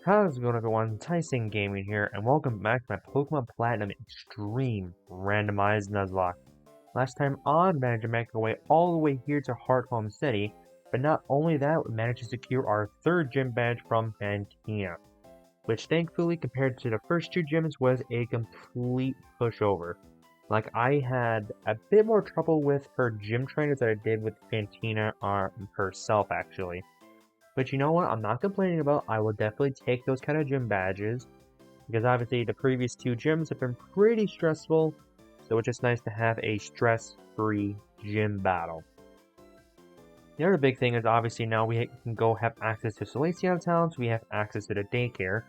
How's it going, everyone? Tyson Gaming here, and welcome back to my Pokemon Platinum Extreme Randomized Nuzlocke. Last time on, managed to make our way all the way here to Hearthome City, but not only that, we managed to secure our third gym badge from Fantina, which thankfully, compared to the first two gyms, was a complete pushover. Like, I had a bit more trouble with her gym trainers than I did with Fantina herself, actually. But you know what? I'm not complaining about. I will definitely take those kind of gym badges. Because obviously the previous two gyms have been pretty stressful. So it's just nice to have a stress-free gym battle. The other big thing is obviously now we can go have access to Salacion Town. So we have access to the daycare.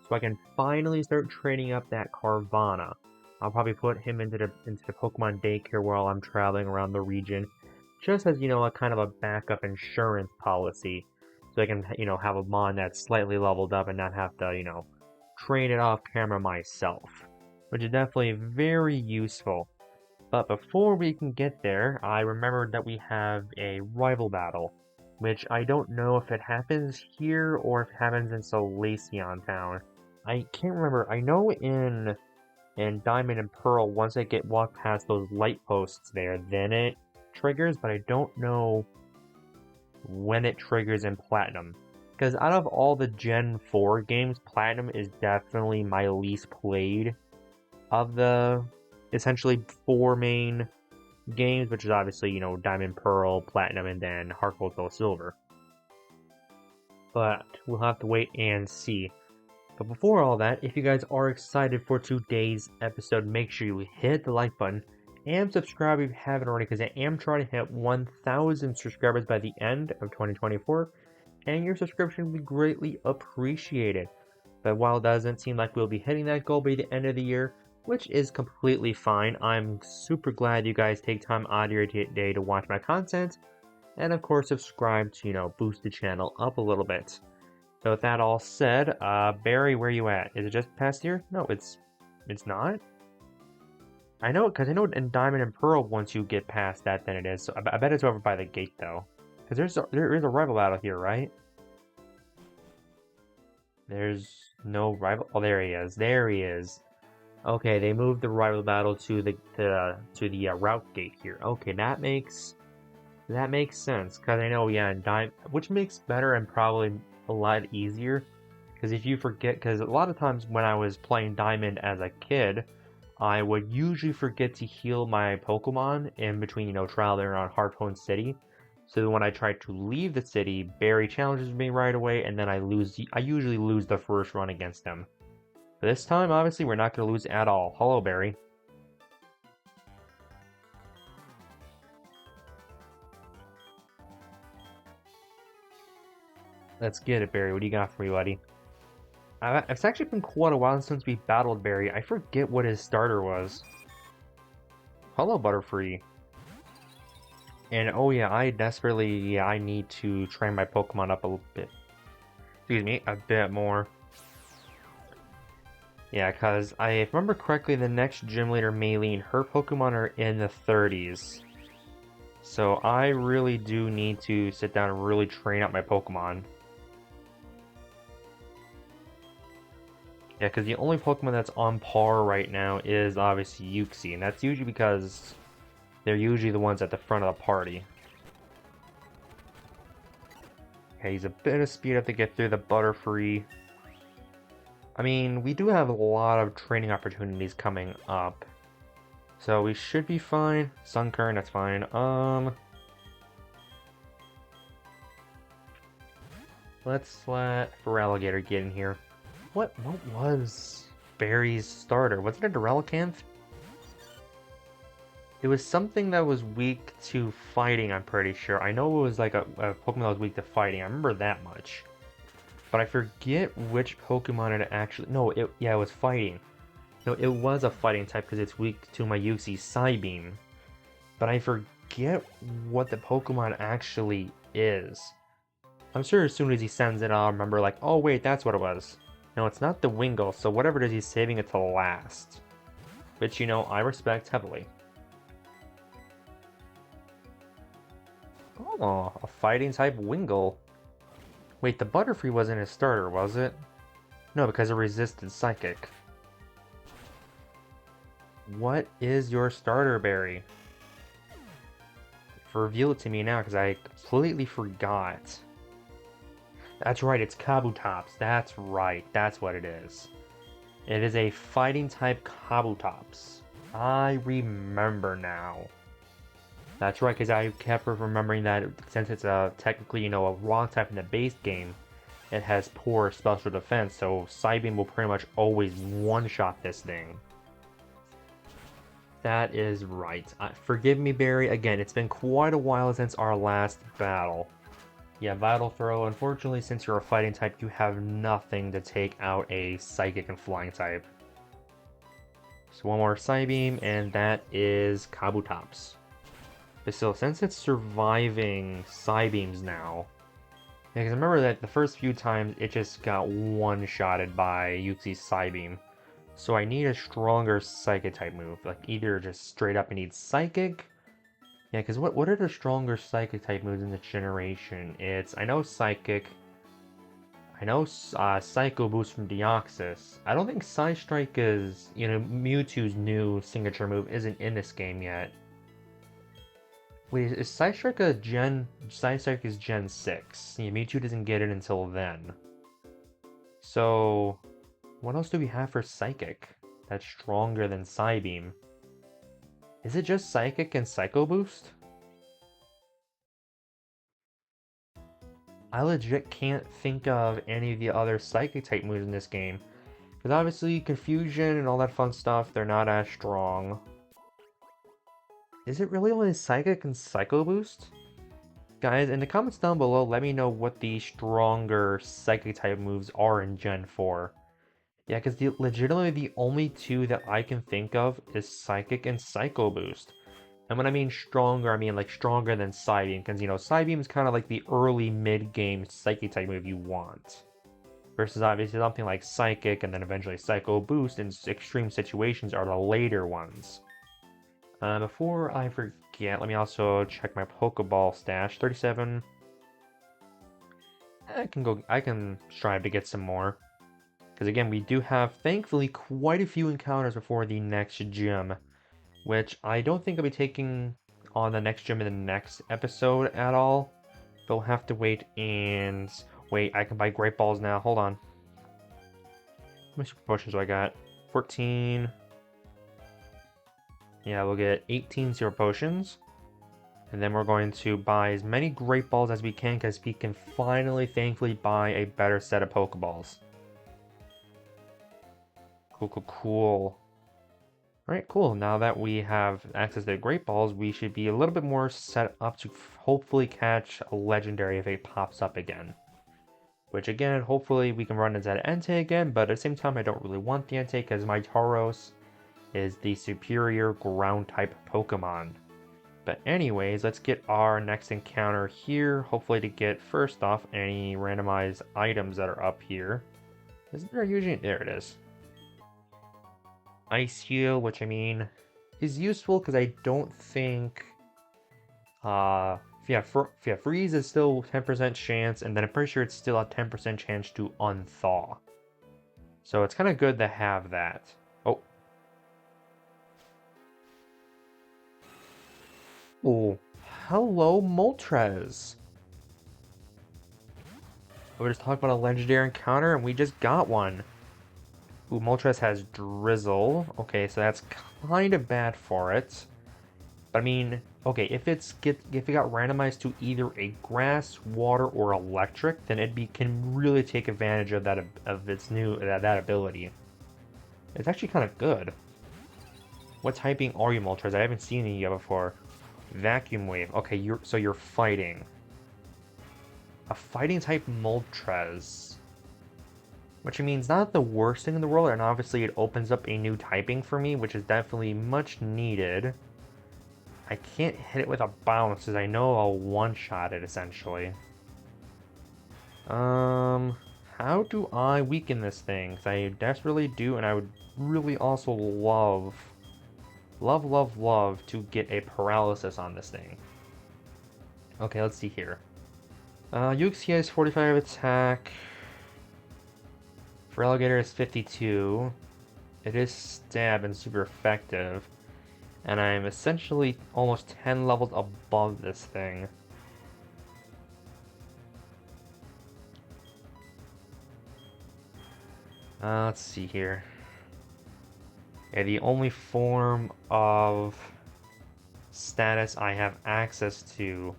So I can finally start training up that Carvana. I'll probably put him into the Pokemon daycare while I'm traveling around the region. Just as, a kind of a backup insurance policy. So I can, have a mon that's slightly leveled up and not have to, train it off camera myself. Which is definitely very useful. But before we can get there, I remembered that we have a rival battle. Which I don't know if it happens here or if it happens in Salacion Town. I can't remember. I know in Diamond and Pearl, once I walk past those light posts there, then it triggers, but I don't know when it triggers in Platinum. Because out of all the Gen 4 games, Platinum is definitely my least played of the essentially four main games, which is obviously, Diamond, Pearl, Platinum, and then Heart Gold, Soul Silver. But we'll have to wait and see. But before all that, if you guys are excited for today's episode, make sure you hit the like button and subscribe if you haven't already, because I am trying to hit 1,000 subscribers by the end of 2024, and your subscription will be greatly appreciated. But while it doesn't seem like we'll be hitting that goal by the end of the year, which is completely fine, I'm super glad you guys take time out of your day to watch my content, and of course subscribe to, boost the channel up a little bit. So with that all said, Barry, where you at? Is it just past here? No, it's not? I know, because I know in Diamond and Pearl, once you get past that, then it is. So I bet it's over by the gate, though. Because there is a rival battle here, right? There's no rival. Oh, there he is. There he is. Okay, they moved the rival battle to the route gate here. Okay, that makes sense. Because I know, yeah, which makes better and probably a lot easier. Because if you forget, because a lot of times when I was playing Diamond as a kid, I would usually forget to heal my Pokemon in between, traveling around Hearthome City. So when I try to leave the city, Barry challenges me right away, and then I usually lose the first run against him. But this time, obviously, we're not going to lose at all. Hello, Barry. Let's get it, Barry. What do you got for me, buddy? It's actually been quite a while since we battled Barry. I forget what his starter was. Hello, Butterfree. And oh yeah, I need to train my Pokemon up a little bit. Excuse me, a bit more. Yeah, because if I remember correctly, the next gym leader, Maylene, her Pokemon are in the 30s. So I really do need to sit down and really train up my Pokemon. Yeah, because the only Pokemon that's on par right now is obviously Uxie, and that's usually because they're usually the ones at the front of the party. Okay, he's a bit of speed up to get through the Butterfree. I mean, we do have a lot of training opportunities coming up. So we should be fine. Sunkern, that's fine. Let's let Feraligatr get in here. What was Barry's starter? Was it a Duralacanth? It was something that was weak to fighting, I'm pretty sure. I know it was like a Pokemon that was weak to fighting. I remember that much. But I forget which Pokemon it actually... No, it was fighting. No, it was a fighting type because it's weak to my Uxie Psybeam. But I forget what the Pokemon actually is. I'm sure as soon as he sends it, I'll remember like, oh wait, that's what it was. No, it's not the Wingull, so whatever it is, he's saving it to last. Which, I respect heavily. Oh, a fighting type Wingull. Wait, the Butterfree wasn't his starter, was it? No, because it resisted Psychic. What is your starter berry? Reveal it to me now, because I completely forgot. That's right, it's Kabutops. That's right, that's what it is. It is a fighting type Kabutops. I remember now. That's right, because I kept remembering that since it's technically, a rock type in the base game, it has poor special defense, so Psybeam will pretty much always one-shot this thing. That is right. Forgive me, Barry. Again, it's been quite a while since our last battle. Yeah, Vital Throw. Unfortunately, since you're a fighting type, you have nothing to take out a Psychic and Flying type. So one more Psybeam, and that is Kabutops. But still, since it's surviving Psybeams now, because remember that the first few times it just got one-shotted by Yuxi's Psybeam. So I need a stronger Psychic type move. Like either just straight up I need Psychic. Yeah, because what are the stronger Psychic type moves in this generation? I know Psychic. I know Psycho Boost from Deoxys. I don't think Psystrike is, Mewtwo's new signature move isn't in this game yet. Wait, is Psystrike a Gen... Psystrike is Gen 6. Yeah, Mewtwo doesn't get it until then. So... what else do we have for Psychic that's stronger than Psybeam? Is it just Psychic and Psycho Boost? I legit can't think of any of the other Psychic type moves in this game. Because obviously Confusion and all that fun stuff, they're not as strong. Is it really only Psychic and Psycho Boost? Guys, in the comments down below, let me know what the stronger Psychic type moves are in Gen 4. Yeah, because legitimately the only two that I can think of is Psychic and Psycho Boost. And when I mean stronger, I mean like stronger than Psybeam, because Psybeam is kind of like the early mid-game Psychic type move you want. Versus obviously something like Psychic and then eventually Psycho Boost in extreme situations are the later ones. Before I forget, let me also check my Pokeball stash. 37. I can strive to get some more. Because again, we do have, thankfully, quite a few encounters before the next gym. Which I don't think I'll be taking on the next gym in the next episode at all. But we'll have to wait and... wait, I can buy Great Balls now. Hold on. How many super potions do I got? 14. Yeah, we'll get 18 super potions. And then we're going to buy as many Great Balls as we can because we can finally, thankfully, buy a better set of Pokeballs. Cool. Alright, cool. Now that we have access to the Great Balls, we should be a little bit more set up to hopefully catch a Legendary if it pops up again. Which again, hopefully we can run into that Entei again, but at the same time I don't really want the Entei because my Tauros is the superior ground-type Pokemon. But anyways, let's get our next encounter here, hopefully to get, first off, any randomized items that are up here. Isn't there usually... there it is. Ice Heal, which I mean, is useful because I don't think... Freeze is still 10% chance, and then I'm pretty sure it's still a 10% chance to unthaw. So it's kind of good to have that. Oh. Oh, hello, Moltres. We were just talking about a legendary encounter, and we just got one. Ooh, Moltres has Drizzle. Okay, so that's kind of bad for it. But I mean, okay, if it got randomized to either a grass, water, or electric, then it can really take advantage of that that ability. It's actually kind of good. What typing are you, Moltres? I haven't seen you yet before. Vacuum Wave. Okay, you're fighting. A fighting type Moltres. Which means not the worst thing in the world, and obviously it opens up a new typing for me, which is definitely much needed. I can't hit it with a bounce, as I know I'll one-shot it, essentially. How do I weaken this thing? Because I desperately do, and I would really also love to get a paralysis on this thing. Okay, let's see here. Yuxi has 45 attack. Relegator is 52. It is stab and super effective. And I'm essentially almost 10 levels above this thing. Let's see here. Yeah, the only form of status I have access to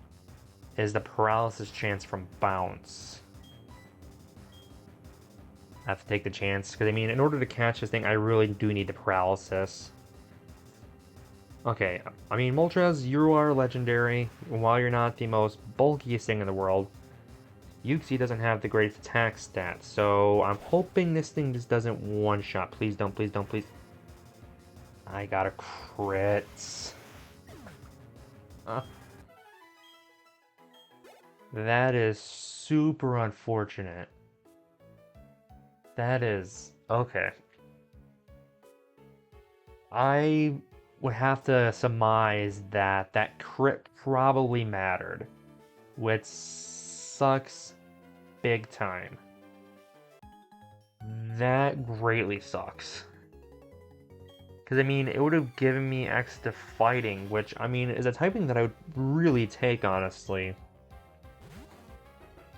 is the paralysis chance from bounce. I have to take the chance, because I mean, in order to catch this thing, I really do need the paralysis. Okay, I mean, Moltres, you are legendary. While you're not the most bulkiest thing in the world, Yuxi doesn't have the greatest attack stats, so I'm hoping this thing just doesn't one-shot. Please don't, please don't, please. I got a crit. That is super unfortunate. That is... okay. I would have to surmise that that crit probably mattered, which sucks big time. That greatly sucks. Because, I mean, it would have given me extra fighting, which, I mean, is a typing that I would really take, honestly.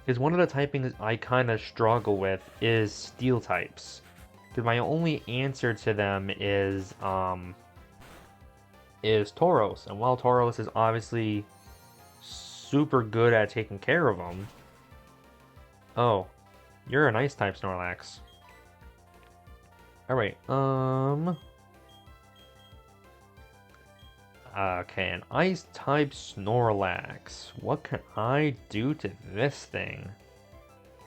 Because one of the typings I kind of struggle with is steel types. Because my only answer to them is Tauros. And while Tauros is obviously super good at taking care of them... Oh, you're an ice type, Snorlax. Alright, okay, an ice type Snorlax. What can I do to this thing?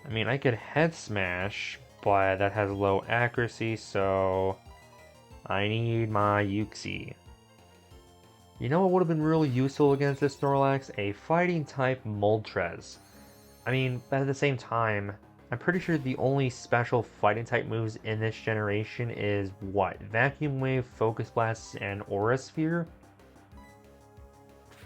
I mean, I could head smash, but that has low accuracy, so I need my Yuxi. You know what would have been really useful against this Snorlax? A fighting type Moltres. I mean, but at the same time, I'm pretty sure the only special fighting type moves in this generation is what? Vacuum Wave, Focus Blast, and Aura Sphere?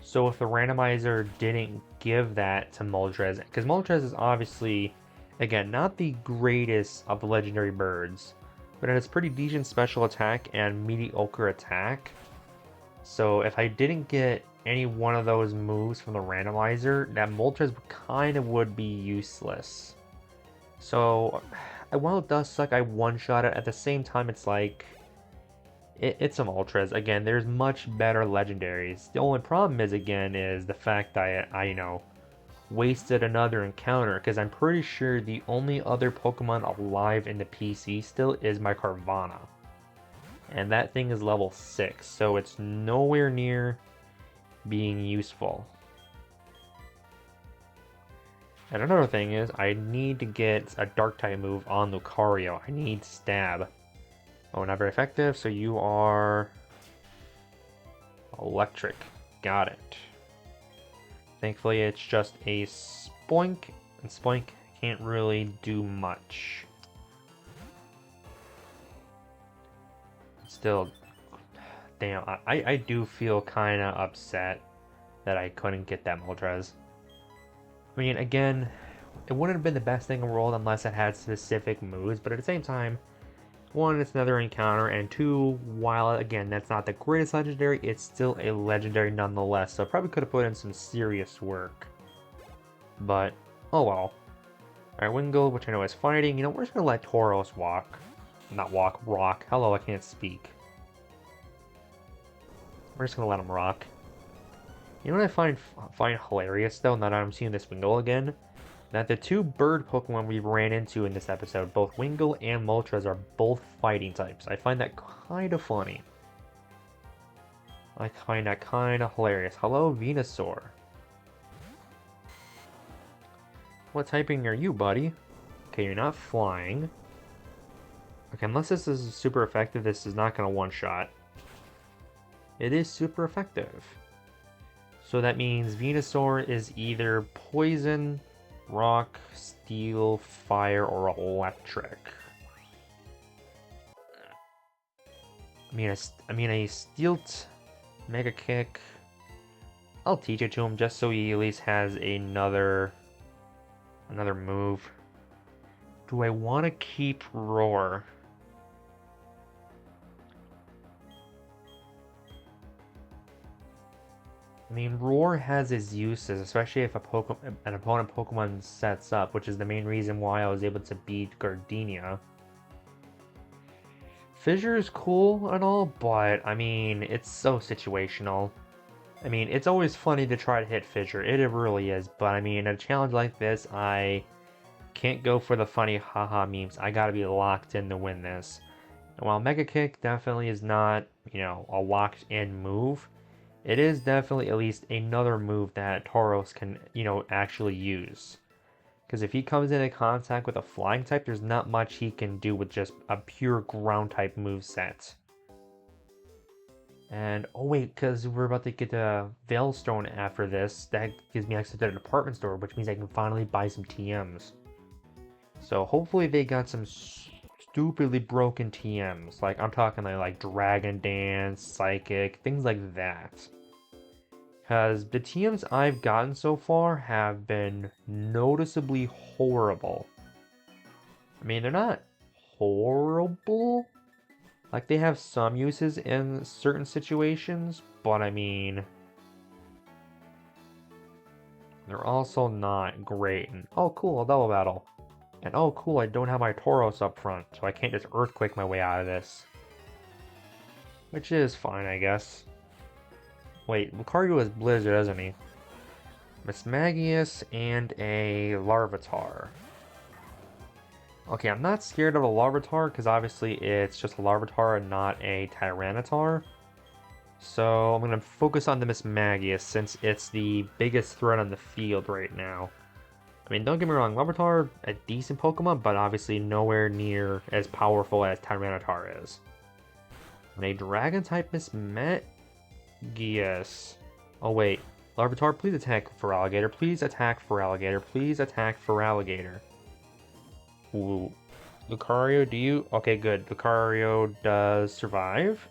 So if the randomizer didn't give that to Moltres, because Moltres is obviously, again, not the greatest of the legendary birds, but it has pretty decent special attack and mediocre attack. So if I didn't get any one of those moves from the randomizer, that Moltres kind of would be useless. So while it does suck, I one-shot it. At the same time, it's like, it's a Moltres. Again, there's much better legendaries. The only problem is, again, is the fact that I you know, wasted another encounter, because I'm pretty sure the only other Pokemon alive in the PC still is my Carvana. And that thing is level 6, so it's nowhere near being useful. And another thing is, I need to get a Dark-type move on Lucario. I need Stab. Oh, not very effective, so you are... Electric. Got it. Thankfully, it's just a Spoink, and Spoink can't really do much. Still, damn, I do feel kind of upset that I couldn't get that Moltres. I mean, again, it wouldn't have been the best thing in the world unless it had specific moves, but at the same time, one, it's another encounter, and two, while, again, that's not the greatest legendary, it's still a legendary nonetheless, so I probably could have put in some serious work. But, oh well. Alright, Wingull, which I know is fighting, you know, we're just gonna let Tauros walk. Not walk, rock. Hello, I can't speak. We're just gonna let him rock. You know what I find hilarious, though, now that I'm seeing this Wingull again? That the two bird Pokemon we ran into in this episode, both Wingull and Moltres, are both fighting types. I find that kind of funny. I find that kind of hilarious. Hello, Venusaur. What typing are you, buddy? Okay, you're not flying. Okay, unless this is super effective, this is not going to one-shot. It is super effective. So that means Venusaur is either poison, rock, steel, fire, or electric. I mean a steel Mega Kick. I'll teach it to him just so he at least has another move. Do I want to keep Roar? I mean, Roar has its uses, especially if an opponent Pokemon sets up, which is the main reason why I was able to beat Gardenia. Fissure is cool and all, but I mean, it's so situational. I mean, it's always funny to try to hit Fissure, it really is, but I mean, in a challenge like this, I can't go for the funny haha memes. I gotta be locked in to win this. And while Mega Kick definitely is not, a locked in move, it is definitely at least another move that Tauros can, actually use. Because if he comes into contact with a flying type, there's not much he can do with just a pure ground type move set. And oh wait, because we're about to get a Veilstone after this, that gives me access to the department store, which means I can finally buy some TMs. So hopefully they got some stupidly broken TMs. Like I'm talking like Dragon Dance, Psychic, things like that. Because the TMs I've gotten so far have been noticeably horrible. I mean, they're not horrible. Like, they have some uses in certain situations, but I mean, they're also not great. And, oh, cool, a double battle. And oh, cool, I don't have my Tauros up front, so I can't just Earthquake my way out of this. Which is fine, I guess. Wait, Lucario is Blizzard, isn't he? Mismagius and a Larvitar. Okay, I'm not scared of a Larvitar because obviously it's just a Larvitar and not a Tyranitar. So I'm going to focus on the Mismagius since it's the biggest threat on the field right now. I mean, don't get me wrong, Larvitar, a decent Pokemon, but obviously nowhere near as powerful as Tyranitar is. And a Dragon-type Mismagius. Oh wait, Larvitar, please attack for Alligator, please attack for Alligator, please attack for Alligator. Ooh. Lucario, do you? Okay, good. Lucario does survive.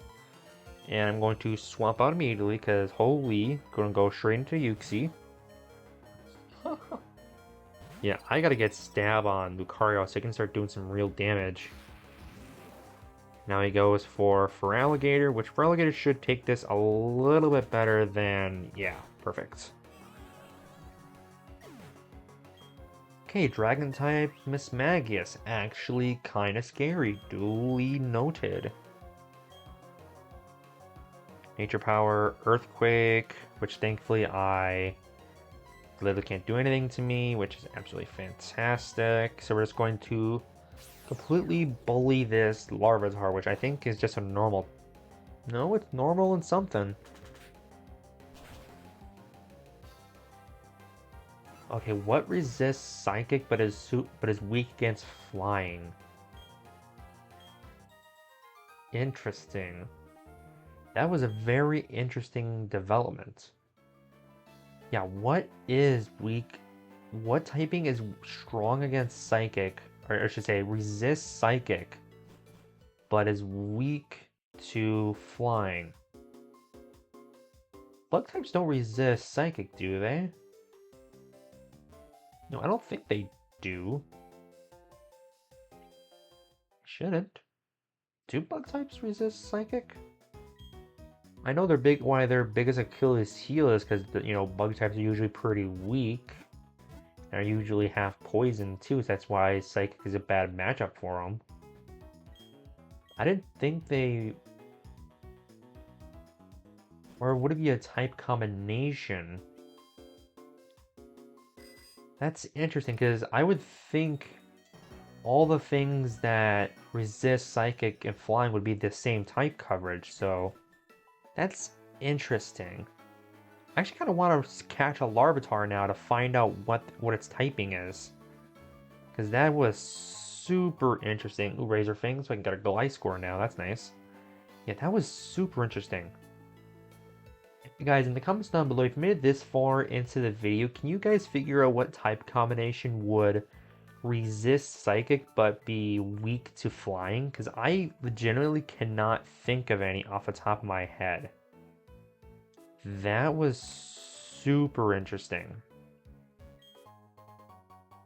And I'm going to swap out immediately because holy, gonna go straight into Uxie. Yeah, I gotta get stab on Lucario so he can start doing some real damage. Now he goes for Alligator, which Alligator should take this a little bit better than, yeah, perfect. Okay, Dragon type Mismagius, actually kinda scary, duly noted. Nature Power, Earthquake, which thankfully I literally can't do anything to me, which is absolutely fantastic. So we're just going to completely bully this Larvitar, which I think is just a normal... No, it's normal and something. Okay, what resists Psychic but is weak against Flying? Interesting. That was a very interesting development. Yeah, what is weak? What typing is strong against Psychic? Or I should say, resists Psychic, but is weak to Flying? Bug types don't resist Psychic, do they? No, I don't think they do. Shouldn't. Do bug types resist Psychic? I know they're big. Why their biggest Achilles heel is because bug types are usually pretty weak. Are usually half poison too, so that's why Psychic is a bad matchup for them. I didn't think they... Or would it be a type combination? That's interesting, because I would think all the things that resist Psychic and Flying would be the same type coverage, so... That's interesting. I actually kind of want to catch a Larvitar now to find out what its typing is. Because that was super interesting. Ooh, Razor Fang, so I can get a Gliscor now. That's nice. Yeah, that was super interesting. Guys, in the comments down below, if you made it this far into the video, can you guys figure out what type combination would resist Psychic but be weak to Flying? Because I legitimately cannot think of any off the top of my head. That was super interesting.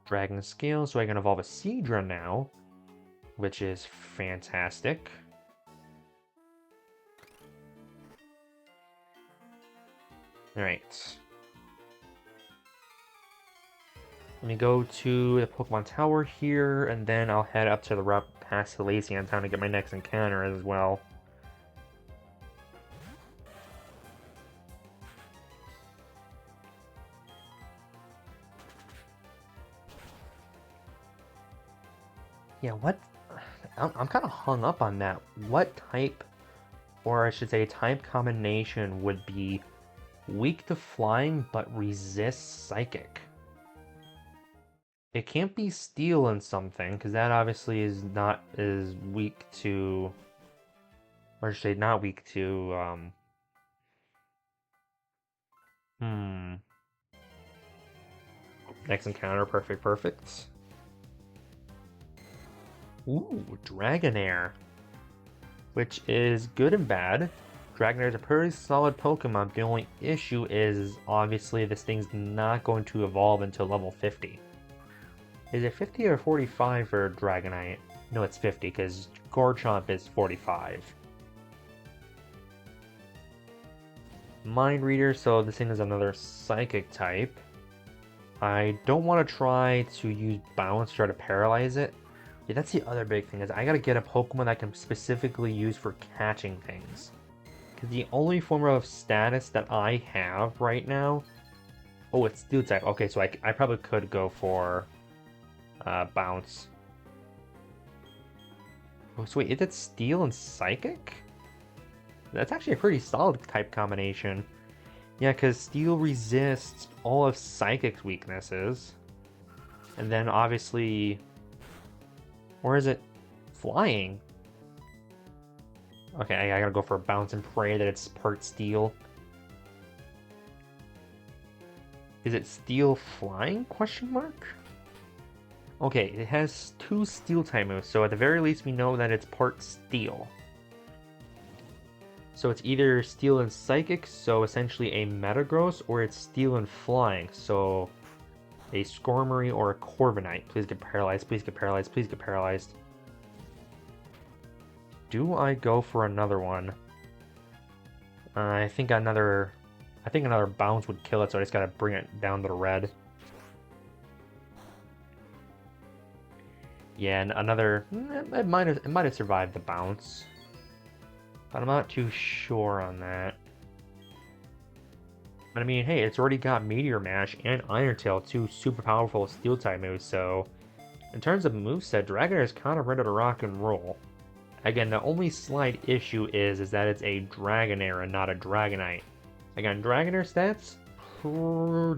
Dragon Scale, so I can evolve a Seadra now, which is fantastic. Alright. Let me go to the Pokemon Tower here, and then I'll head up to the route past Elysian Town to get my next encounter as well. Yeah, what? I'm kind of hung up on that. What type, or I should say type combination would be weak to flying but resist psychic? It can't be steel in something, because that obviously is weak to, or I should say not weak to, hmm. Next encounter, perfect. Ooh, Dragonair. Which is good and bad. Dragonair is a pretty solid Pokemon. The only issue is, obviously, this thing's not going to evolve until level 50. Is it 50 or 45 for Dragonite? No, it's 50, because Garchomp is 45. Mind Reader, so this thing is another Psychic type. I don't want to try to use Bounce to try to paralyze it. Yeah, that's the other big thing, is I gotta get a Pokemon that I can specifically use for catching things. Because the only form of status that I have right now... Oh, it's Steel type. Okay, so I probably could go for Bounce. Oh, so wait, is it Steel and Psychic? That's actually a pretty solid type combination. Yeah, because Steel resists all of Psychic's weaknesses. And then obviously... Or is it flying? Okay, I gotta go for a Bounce and pray that it's part Steel. Is it Steel flying? Question mark? Okay, it has 2 Steel type moves, so at the very least we know that it's part Steel. So it's either Steel and Psychic, so essentially a Metagross, or it's Steel and Flying, so a Skarmory or a Corviknight. Please get paralyzed, please get paralyzed, please get paralyzed. Do I go for another one? I think another Bounce would kill it, so I just gotta bring it down to the red. Yeah, and another... It might have survived the Bounce. But I'm not too sure on that. But I mean, hey, it's already got Meteor Mash and Iron Tail, 2 super powerful Steel-type moves, so... In terms of moveset, Dragonair is kind of ready to rock and roll. Again, the only slight issue is that it's a Dragonair and not a Dragonite. Again, Dragonair stats,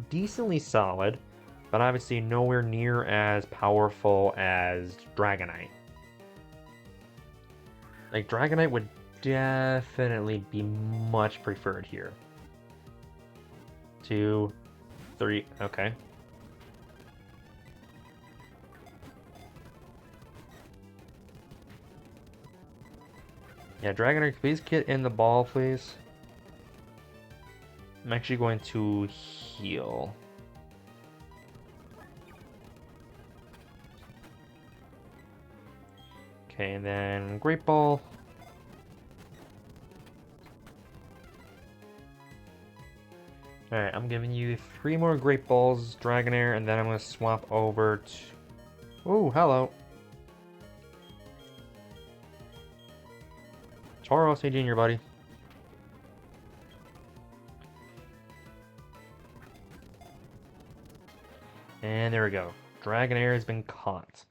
decently solid, but obviously nowhere near as powerful as Dragonite. Like, Dragonite would definitely be much preferred here. 2, 3, okay. Yeah, Dragonair, please get in the ball, please. I'm actually going to heal. Okay, and then Great Ball. Alright, I'm giving you 3 more Great Balls, Dragonair, and then I'm going to swap over to... Oh, hello. Tauros, hey Junior, buddy. And there we go. Dragonair has been caught.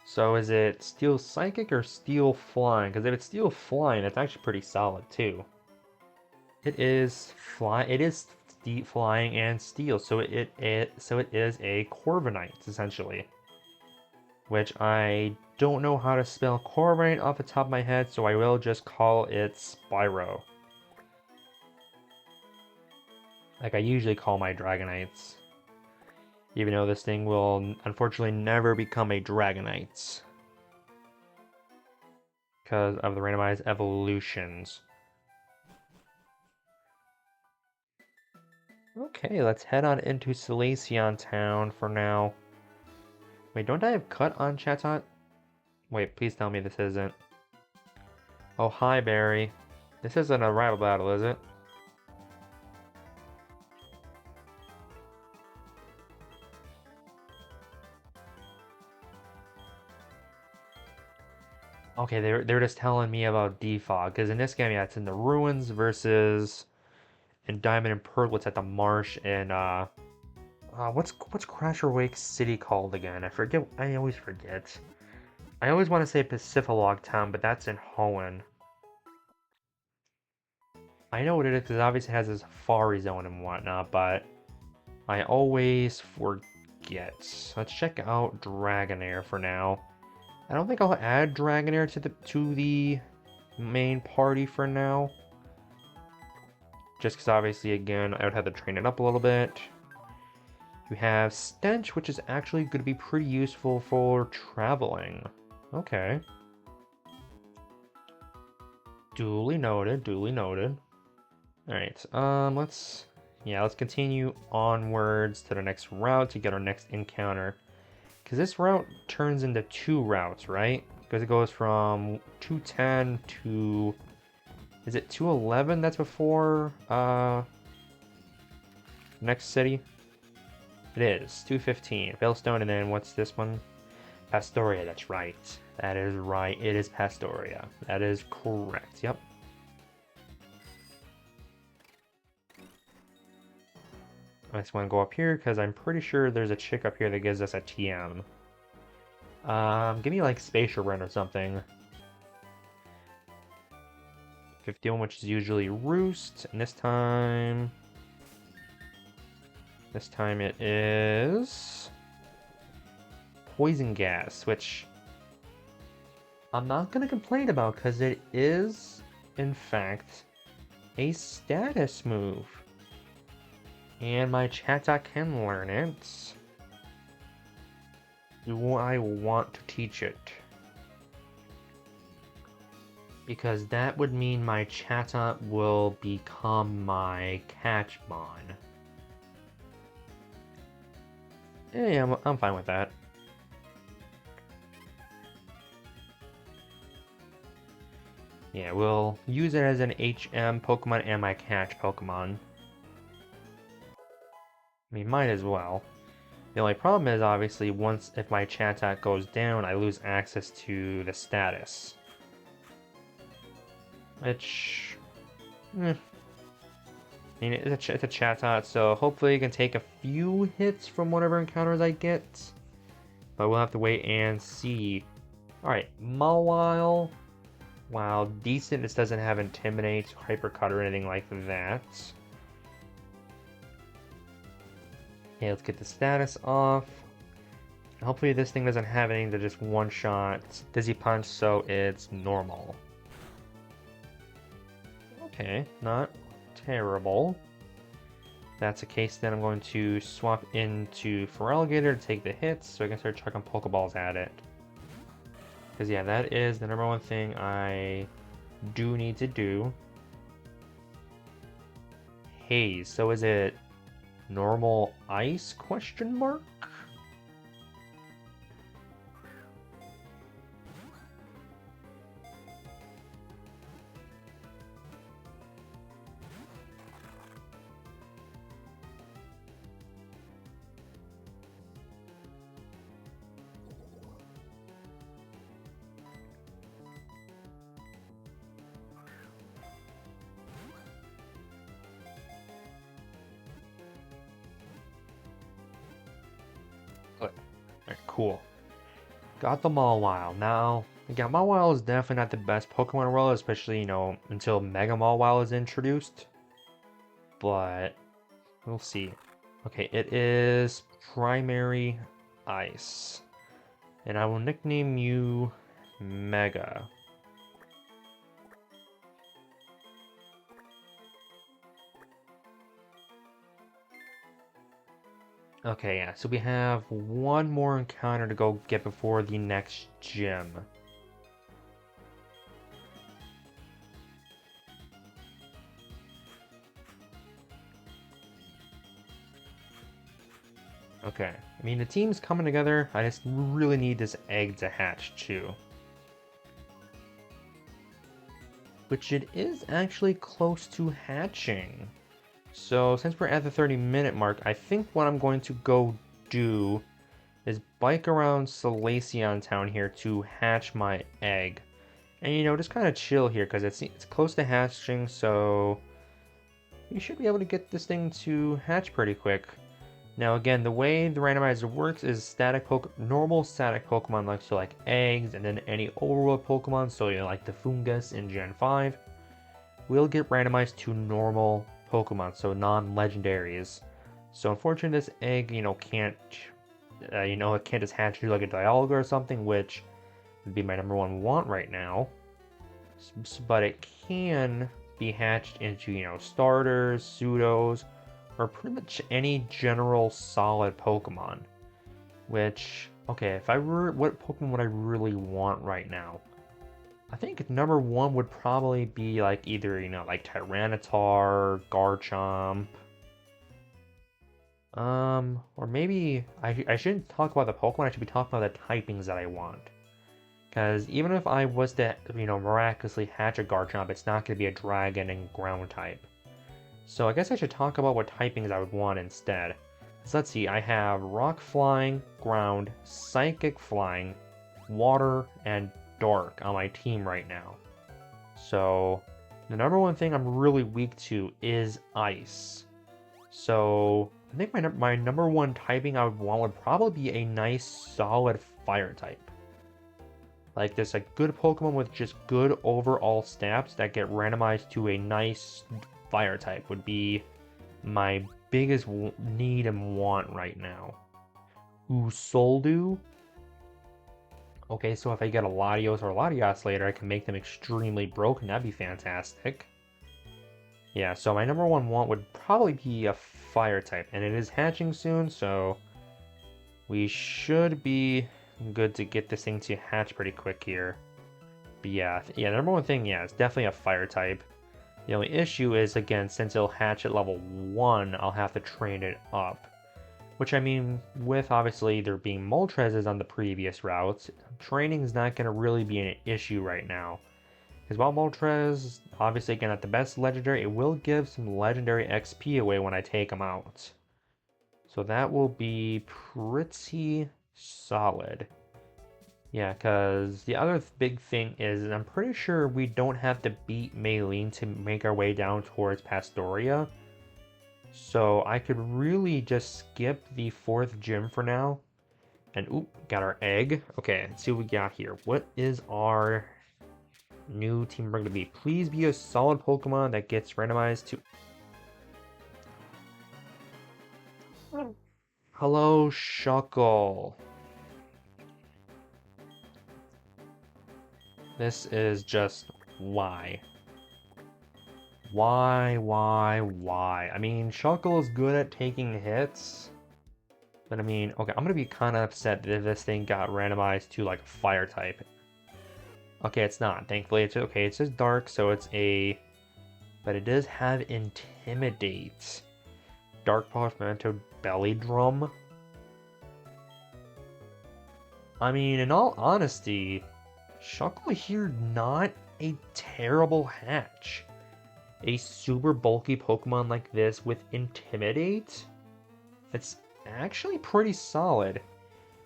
So is it Steel Psychic or Steel Flying? Because if it's Steel Flying, it's actually pretty solid too. It is flying and steel, so it is a Corviknight essentially. Which I don't know how to spell Corviknight off the top of my head, so I will just call it Spyro. Like I usually call my Dragonites. Even though this thing will unfortunately never become a Dragonite. Because of the randomized evolutions. Okay, let's head on into Elysian Town for now. Wait, don't I have cut on Chatot? Wait, please tell me this isn't. Oh, hi, Barry. This isn't a rival battle, is it? Okay, they're just telling me about Defog, because in this game, yeah, it's in the ruins versus in Diamond and Pearl, it's at the marsh in what's Crasher Wake City called again? I forget. I always forget. I always want to say Pacificlog Town, but that's in Hoenn. I know what it is because it obviously has a safari zone and whatnot, but I always forget. Let's check out Dragonair for now. I don't think I'll add Dragonair to the main party for now. Just because obviously, again, I would have to train it up a little bit. You have Stench, which is actually going to be pretty useful for traveling. Okay. Duly noted, duly noted. Alright, let's continue onwards to the next route to get our next encounter. Because this route turns into two routes, right? Because it goes from 210 to... Is it 211 that's before, next city? It is, 215. Veilstone, and then what's this one? Pastoria, that's right. That is right, it is Pastoria. That is correct, yep. I just want to go up here because I'm pretty sure there's a chick up here that gives us a TM. Give me like Spatial Run or something. 51, which is usually Roost, and this time it is Poison Gas, which I'm not gonna complain about because it is, in fact, a status move. And my Chatot can learn it. Do I want to teach it? Because that would mean my Chatot will become my Catchmon. Yeah, I'm fine with that. Yeah, we'll use it as an HM Pokemon and my Catch Pokemon. I mean, might as well. The only problem is, obviously, if my Chatot goes down, I lose access to the status. Which... I mean, it's a Chatot, so hopefully it can take a few hits from whatever encounters I get. But we'll have to wait and see. Alright, Mawile. Wow, decent. This doesn't have Intimidate, Hypercut, or anything like that. Okay, let's get the status off. Hopefully this thing doesn't have anything to just one-shot Dizzy Punch, so it's normal. Okay, not terrible. If that's the case, then I'm going to swap into Feraligatr to take the hits, so I can start chucking Pokeballs at it. Because yeah, that is the #1 thing I do need to do. Haze, so is it normal ice, question mark? Alright, cool. Got the Mawile. Now, again, Mawile is definitely not the best Pokemon in the world, especially, you know, until Mega Mawile is introduced. But, we'll see. Okay, it is Primary Ice. And I will nickname you Mega. Okay, yeah, so we have one more encounter to go get before the next gym. Okay, I mean, the team's coming together. I just really need this egg to hatch too. Which it is actually close to hatching. So since we're at the 30-minute mark, I think what I'm going to go do is bike around Salacion Town here to hatch my egg. And you know, just kind of chill here because it's close to hatching, so you should be able to get this thing to hatch pretty quick. Now again, the way the randomizer works is normal static Pokemon like eggs, and then any overworld Pokemon, so you know, like the Fungus in Gen 5, will get randomized to normal Pokemon, so non-legendaries. So unfortunately, this egg, you know, can't, it can't just hatch through like a Dialga or something, which would be my #1 want right now. But it can be hatched into, you know, starters, pseudos, or pretty much any general solid Pokemon. Which, okay, what Pokemon would I really want right now? I think #1 would probably be like either, you know, like Tyranitar, Garchomp. Or maybe I shouldn't talk about the Pokemon, I should be talking about the typings that I want. Because even if I was to, you know, miraculously hatch a Garchomp, it's not going to be a dragon and ground type. So I guess I should talk about what typings I would want instead. So let's see, I have Rock Flying, Ground, Psychic Flying, Water, and Dark on my team right now. So the #1 thing I'm really weak to is Ice. So I think my #1 typing I would want would probably be a nice solid Fire type. Like there's a good Pokemon with just good overall stats that get randomized to a nice Fire type would be my biggest need and want right now. Ooh, Soldew. Okay, so if I get a Latios or a Latias later, I can make them extremely broken. That'd be fantastic. Yeah, so my #1 want would probably be a Fire type, and it is hatching soon, so we should be good to get this thing to hatch pretty quick here. But yeah, #1 thing, yeah, it's definitely a Fire type. The only issue is, again, since it'll hatch at level 1, I'll have to train it up. Which, I mean, with obviously there being Moltres on the previous routes, training is not going to really be an issue right now. Because while Moltres, obviously, again, at the best legendary, it will give some legendary XP away when I take them out. So that will be pretty solid. Yeah, because the other big thing is I'm pretty sure we don't have to beat Maylene to make our way down towards Pastoria. So I could really just skip the 4th gym for now. And oop, got our egg. Okay, let's see what we got here. What is our new team member going to be? Please be a solid Pokemon that gets randomized to... Hello, Shuckle. This is just why. Why? I mean, Shuckle is good at taking hits. But I mean, okay, I'm gonna be kind of upset that this thing got randomized to like a Fire type. Okay, it's not. Thankfully, it's okay. It's just dark, so it's a... But it does have Intimidate. Dark Polish Memento Belly Drum. I mean, in all honesty, Shuckle here not a terrible hatch. A super bulky Pokemon like this with Intimidate? It's actually pretty solid.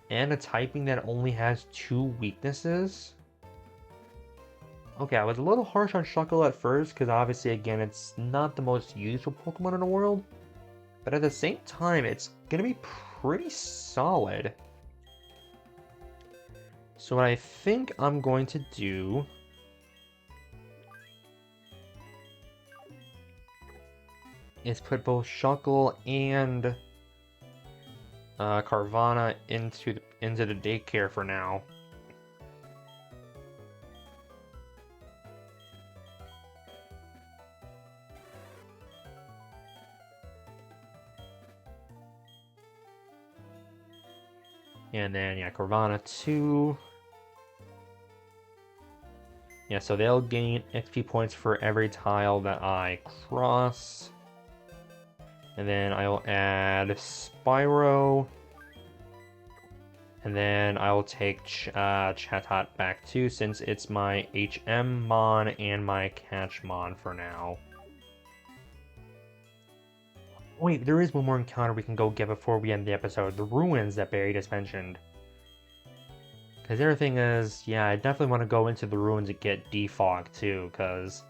And a typing that only has 2 weaknesses? Okay, I was a little harsh on Shuckle at first, because obviously, again, it's not the most useful Pokemon in the world. But at the same time, it's going to be pretty solid. So what I think I'm going to do... is put both Shuckle and Carvana into the daycare for now. And then, yeah, Carvana 2. Yeah, so they'll gain XP points for every tile that I cross. And then I'll add Spyro And then I will take Chatot back too, since it's my HM Mon and my Catch Mon for now. Wait, there is one more encounter we can go get before we end the episode. The ruins that Barry just mentioned. Because the other thing is, yeah, I definitely want to go into the ruins and get Defog too, because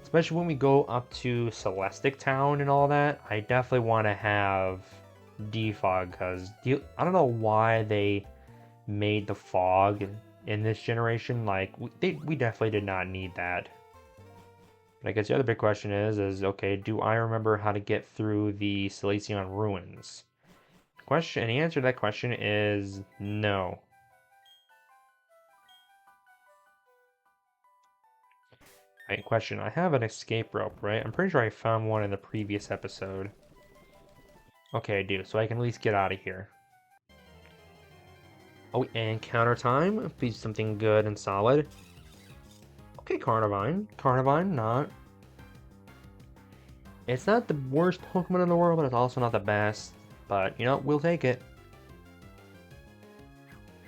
especially when we go up to Celestic Town and all that, I definitely want to have Defog, because I don't know why they made the fog in this generation. Like, we definitely did not need that. But I guess the other big question is okay, do I remember how to get through the Selacion ruins? And the answer to that question is no. Right, question. I have an escape rope, right? I'm pretty sure I found one in the previous episode. Okay, I do, so I can at least get out of here. Oh, and counter time. Please something good and solid. Okay, Carnivine. Carnivine, not. It's not the worst Pokemon in the world, but it's also not the best. But, you know, we'll take it.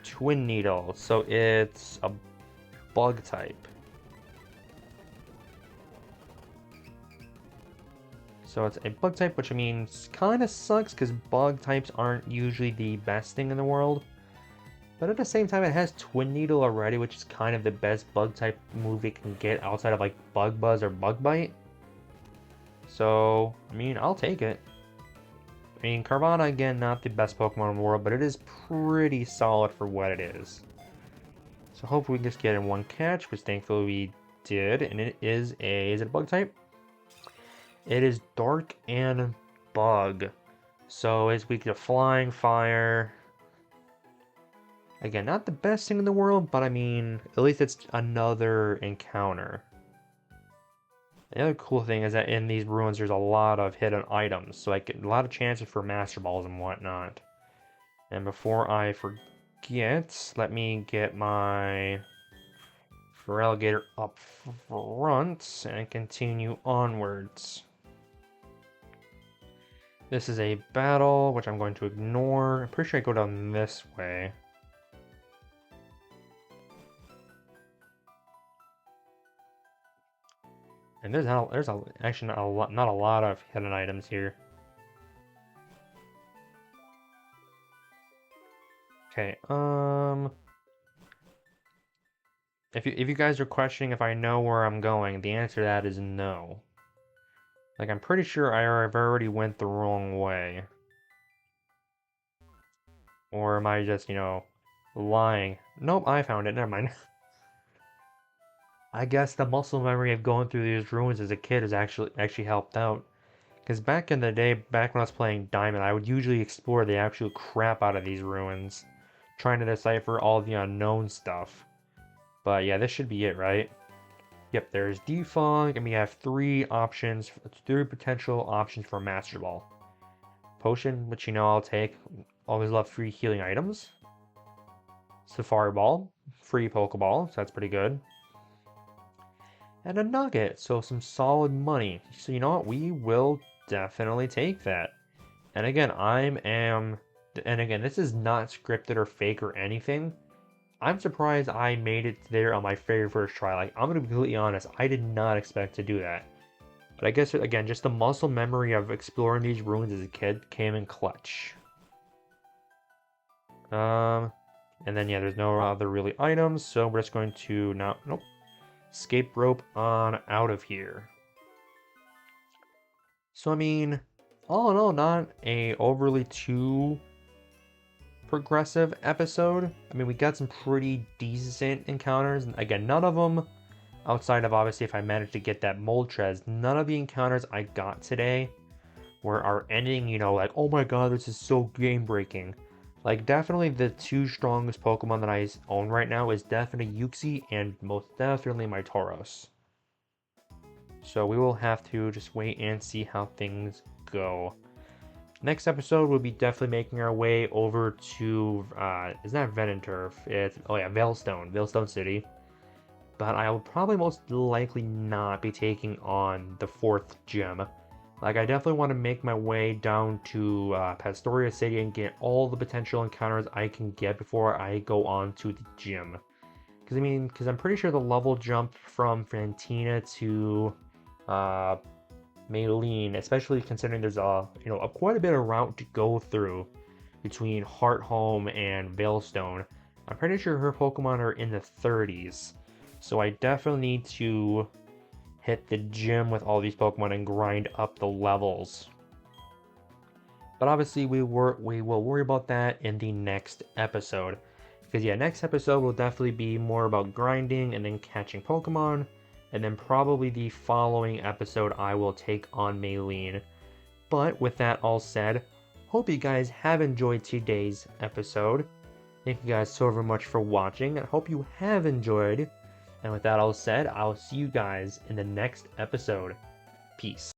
Twin Needle. So it's a bug type. So it's a bug type, which I mean kind of sucks because bug types aren't usually the best thing in the world. But at the same time, it has Twin Needle already, which is kind of the best bug type move it can get outside of like Bug Buzz or Bug Bite. So, I mean, I'll take it. I mean, Carvana, again, not the best Pokemon in the world, but it is pretty solid for what it is. So hopefully we can just get in one catch, which thankfully we did, and it is it a bug type? It is Dark and Bug. So it's weak to Flying, Fire. Again, not the best thing in the world, but I mean, at least it's another encounter. The other cool thing is that in these ruins there's a lot of hidden items, so I get a lot of chances for Master Balls and whatnot. And before I forget, let me get my Feraligatr up front and continue onwards. This is a battle, which I'm going to ignore. I'm pretty sure I go down this way. And actually not a lot of hidden items here. Okay, if you guys are questioning if I know where I'm going, the answer to that is no. Like, I'm pretty sure I've already went the wrong way. Or am I just, you know, lying? Nope, I found it, never mind. I guess the muscle memory of going through these ruins as a kid has actually helped out. Because back in the day, back when I was playing Diamond, I would usually explore the actual crap out of these ruins, trying to decipher all the unknown stuff. But yeah, this should be it, right? Yep, there's Defog, and we have three potential options for Master Ball. Potion, which you know I'll take. Always love free healing items. Safari Ball, free Pokeball, so that's pretty good. And a Nugget, so some solid money. So you know what? We will definitely take that. And again, this is not scripted or fake or anything. I'm surprised I made it there on my very first try. Like, I'm gonna be completely honest, I did not expect to do that. But I guess, again, just the muscle memory of exploring these ruins as a kid came in clutch. And then, yeah, there's no other really items, so we're just going to nope. Escape rope on out of here. So, I mean, all in all, not a overly too progressive episode. I mean, we got some pretty decent encounters, and again, none of them, outside of obviously if I managed to get that Moltres, none of the encounters I got today are ending, you know, like, oh my god, this is so game-breaking. Like, definitely the two strongest Pokemon that I own right now is definitely Uxie and most definitely my Tauros. So we will have to just wait and see how things go. Next episode, we'll be definitely making our way over to, it's not Venonturf, it's, oh yeah, Veilstone City. But I will probably most likely not be taking on the 4th gym. Like, I definitely want to make my way down to Pastoria City and get all the potential encounters I can get before I go on to the gym. Because I'm pretty sure the level jump from Fantina to uh, Maylene, especially considering there's quite a bit of route to go through between Hearthome and Veilstone. I'm pretty sure her Pokemon are in the 30s, so I definitely need to hit the gym with all these Pokemon and grind up the levels. But obviously, we will worry about that in the next episode. Because yeah, next episode will definitely be more about grinding and then catching Pokemon. And then probably the following episode, I will take on Maylene. But with that all said, hope you guys have enjoyed today's episode. Thank you guys so very much for watching. I hope you have enjoyed. And with that all said, I'll see you guys in the next episode. Peace.